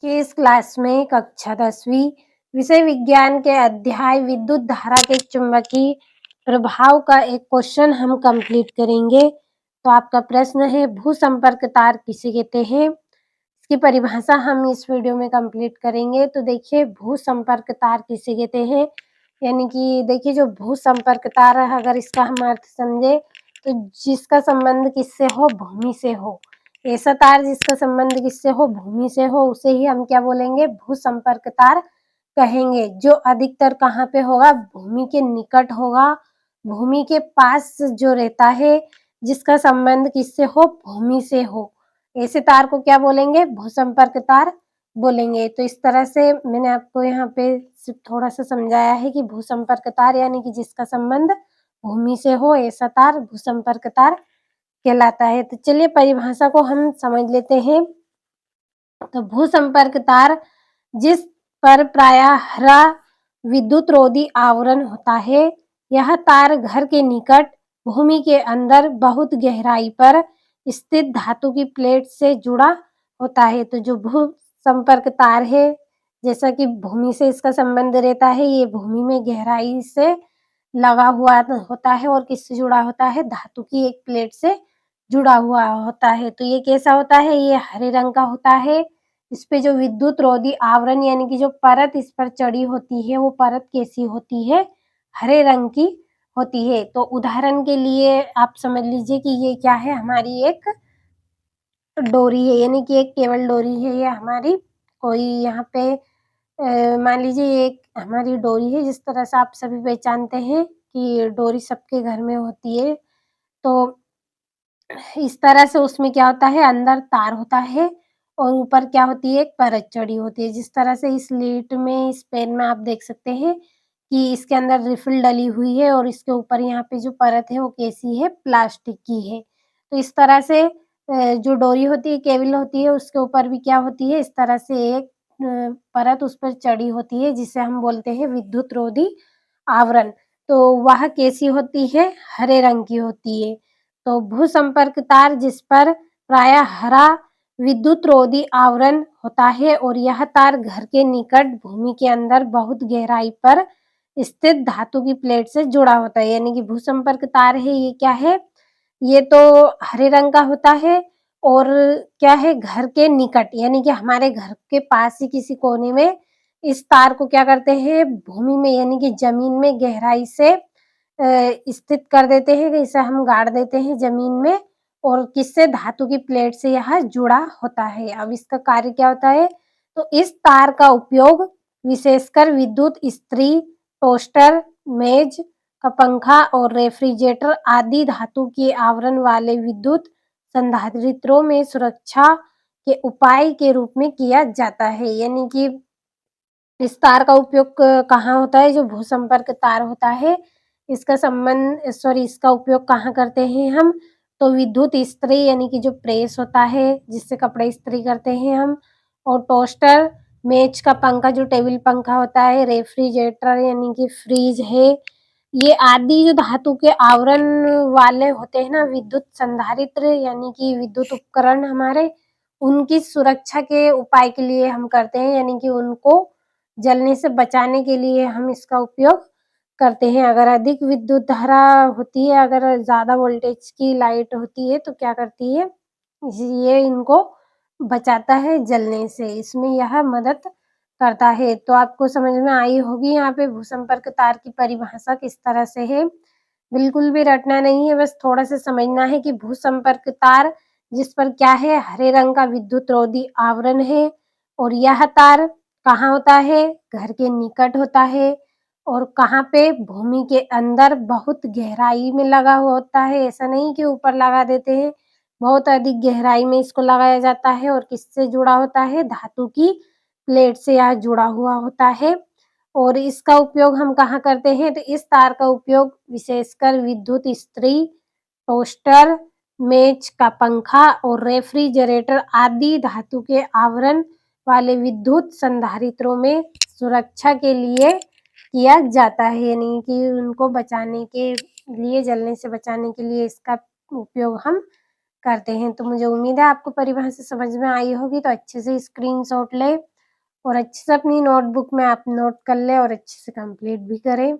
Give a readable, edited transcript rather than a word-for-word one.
कि इस क्लास में कक्षा 10वीं विषय विज्ञान के अध्याय विद्युत धारा के चुंबकीय प्रभाव का एक क्वेश्चन हम कंप्लीट करेंगे। तो आपका प्रश्न है भूसंपर्क तार किसे कहते हैं? इसकी परिभाषा हम इस वीडियो में कंप्लीट करेंगे। तो देखिए भूसंपर्क तार किसे कहते हैं, यानी कि देखिए जो भूसंपर्क तार है, अगर इसका हम अर्थ समझे तो जिसका संबंध किससे हो, भूमि से हो। ऐसा तार जिसका संबंध किससे हो, भूमि से हो, उसे ही हम क्या बोलेंगे, भूसंपर्क तार कहेंगे। जो अधिकतर कहाँ पे होगा, भूमि के निकट होगा, भूमि के पास जो रहता है, जिसका संबंध किससे हो, भूमि से हो, ऐसे तार को क्या बोलेंगे, भूसंपर्क तार बोलेंगे। तो इस तरह से मैंने आपको यहाँ पे सिर्फ थोड़ा सा समझाया है कि भूसंपर्क तार यानी कि जिसका संबंध भूमि से हो, ऐसा तार भूसंपर्क तार कहलाता है। तो चलिए परिभाषा को हम समझ लेते हैं। तो भूसंपर्क तार जिस पर प्रायः हरा विद्युत रोधी आवरण होता है, यह तार घर के निकट भूमि के अंदर बहुत गहराई पर स्थित धातु की प्लेट से जुड़ा होता है। तो जो भूसंपर्क तार है, जैसा कि भूमि से इसका संबंध रहता है, ये भूमि में गहराई से लगा हुआ होता है और किससे जुड़ा होता है, धातु की एक प्लेट से जुड़ा हुआ होता है। तो ये कैसा होता है, ये हरे रंग का होता है। इस पे जो विद्युत रोधी आवरण यानी कि जो परत इस पर चढ़ी होती है, वो परत कैसी होती है, हरे रंग की होती है। तो उदाहरण के लिए आप समझ लीजिए कि ये क्या है, हमारी एक डोरी है, यानी कि एक केबल डोरी है ये हमारी। कोई यहाँ पे मान लीजिए ये एक हमारी डोरी है, जिस तरह से आप सभी पहचानते हैं कि डोरी सबके घर में होती है। तो इस तरह से उसमें क्या होता है, अंदर तार होता है और ऊपर क्या होती है, एक परत चढ़ी होती है। जिस तरह से इस लीड में, इस पेन में आप देख सकते हैं कि इसके अंदर रिफिल डली हुई है और इसके ऊपर यहाँ पे जो परत है वो कैसी है, प्लास्टिक की है। तो इस तरह से जो डोरी होती है, केबल होती है, उसके ऊपर भी क्या होती है, इस तरह से एक परत उस पर चढ़ी होती है, जिसे हम बोलते हैं विद्युत रोधी आवरण। तो वह कैसी होती है, हरे रंग की होती है। तो भूसंपर्क तार जिस पर प्रायः हरा विद्युत रोधी आवरण होता है और यह तार घर के निकट भूमि के अंदर बहुत गहराई पर स्थित धातु की प्लेट से जुड़ा होता है। यानी कि भूसंपर्क तार है, ये क्या है, ये तो हरे रंग का होता है और क्या है, घर के निकट यानी कि हमारे घर के पास ही किसी कोने में इस तार को क्या करते हैं, भूमि में यानी कि जमीन में गहराई से स्थित कर देते हैं, इसे हम गाड़ देते हैं जमीन में और किससे, धातु की प्लेट से यह जुड़ा होता है। अब इसका कार्य क्या होता है, तो इस तार का उपयोग विशेषकर विद्युत इस्त्री, टोस्टर, मेज का पंखा और रेफ्रिजरेटर आदि धातु के आवरण वाले विद्युत संधारित्रों में सुरक्षा के उपाय के रूप में किया जाता है। यानी कि इस तार का उपयोग कहाँ होता है, जो भूसंपर्क तार होता है, इसका उपयोग कहाँ करते हैं हम, तो विद्युत इस्त्री यानी कि जो प्रेस होता है जिससे कपड़े इस्त्री करते हैं हम, और टोस्टर, मेज का पंखा जो टेबल पंखा होता है, रेफ्रिजरेटर यानी कि फ्रीज है, ये आदि जो धातु के आवरण वाले होते हैं ना, विद्युत संधारित्र यानी कि विद्युत उपकरण हमारे, उनकी सुरक्षा के उपाय के लिए हम करते हैं, यानी कि उनको जलने से बचाने के लिए हम इसका उपयोग करते हैं। अगर अधिक विद्युत धारा होती है, अगर ज़्यादा वोल्टेज की लाइट होती है, तो क्या करती है, ये इनको बचाता है जलने से, इसमें यह मदद करता है। तो आपको समझ में आई होगी यहाँ पे भूसंपर्क तार की परिभाषा किस तरह से है। बिल्कुल भी रटना नहीं है, बस थोड़ा सा समझना है कि भूसंपर्क तार जिस पर क्या है, हरे रंग का विद्युत रोधी आवरण है और यह तार कहाँ होता है, घर के निकट होता है और कहाँ पे, भूमि के अंदर बहुत गहराई में लगा हुआ होता है। ऐसा नहीं कि ऊपर लगा देते हैं, बहुत अधिक गहराई में इसको लगाया जाता है और किससे जुड़ा होता है, धातु की प्लेट से यह जुड़ा हुआ होता है। और इसका उपयोग हम कहाँ करते हैं, तो इस तार का उपयोग विशेषकर विद्युत इस्त्री, टोस्टर, मेज का पंखा और रेफ्रिजरेटर आदि धातु के आवरण वाले विद्युत संधारित्रों में सुरक्षा के लिए किया जाता है, यानी कि उनको बचाने के लिए, जलने से बचाने के लिए इसका उपयोग हम करते हैं। तो मुझे उम्मीद है आपको परिभाषा समझ में आई होगी, तो अच्छे से स्क्रीनशॉट लें और अच्छे से अपनी नोटबुक में आप नोट कर लें और अच्छे से कंप्लीट भी करें।